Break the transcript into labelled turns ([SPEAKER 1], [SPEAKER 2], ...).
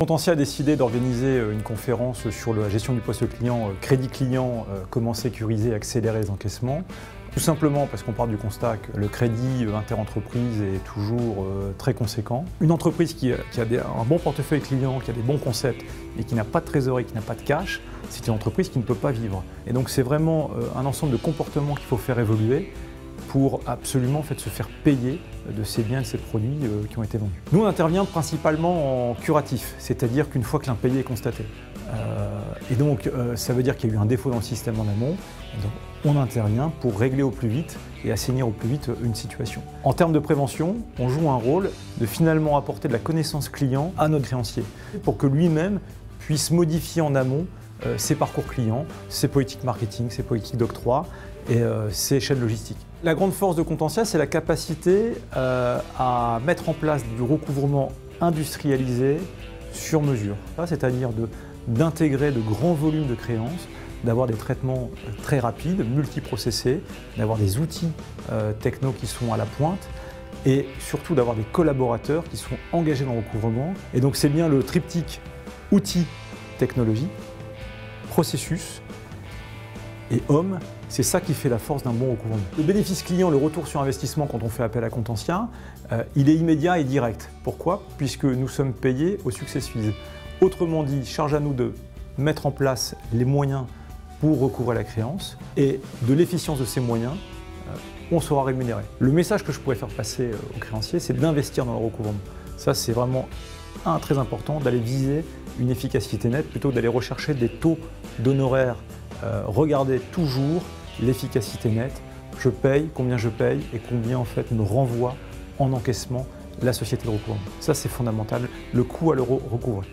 [SPEAKER 1] Contentia a décidé d'organiser une conférence sur la gestion du poste client, crédit client, comment sécuriser et accélérer les encaissements. Tout simplement parce qu'on part du constat que le crédit interentreprise est toujours très conséquent. Une entreprise qui a un bon portefeuille client, qui a des bons concepts et qui n'a pas de trésorerie, qui n'a pas de cash, c'est une entreprise qui ne peut pas vivre. Et donc c'est vraiment un ensemble de comportements qu'il faut faire évoluer pour absolument se faire payer de ces biens et de ces produits qui ont été vendus. Nous, on intervient principalement en curatif, c'est-à-dire qu'une fois que l'impayé est constaté. Et donc, ça veut dire qu'il y a eu un défaut dans le système en amont. Donc, on intervient pour régler au plus vite et assainir au plus vite une situation. En termes de prévention, on joue un rôle de finalement apporter de la connaissance client à notre créancier pour que lui-même puisse modifier en amont ses parcours clients, ses politiques marketing, ses politiques d'octroi et ses chaînes logistiques. La grande force de Contentia, c'est la capacité à mettre en place du recouvrement industrialisé sur mesure, c'est-à-dire d'intégrer de grands volumes de créances, d'avoir des traitements très rapides, multiprocessés, d'avoir des outils techno qui sont à la pointe et surtout d'avoir des collaborateurs qui sont engagés dans le recouvrement. Et donc c'est bien le triptyque outils, technologie, processus et homme, c'est ça qui fait la force d'un bon recouvrement. Le bénéfice client, le retour sur investissement quand on fait appel à Contentia, il est immédiat et direct. Pourquoi? Puisque nous sommes payés au success fees. Autrement dit, charge à nous de mettre en place les moyens pour recouvrer la créance et de l'efficience de ces moyens, on sera rémunéré. Le message que je pourrais faire passer aux créanciers, c'est d'investir dans le recouvrement. Ça, c'est vraiment très important, d'aller viser une efficacité nette plutôt que d'aller rechercher des taux d'honoraires. Regardez toujours l'efficacité nette. Je paye, combien je paye et combien en fait me renvoie en encaissement la société de recouvrement. Ça, c'est fondamental, le coût à l'euro recouvré.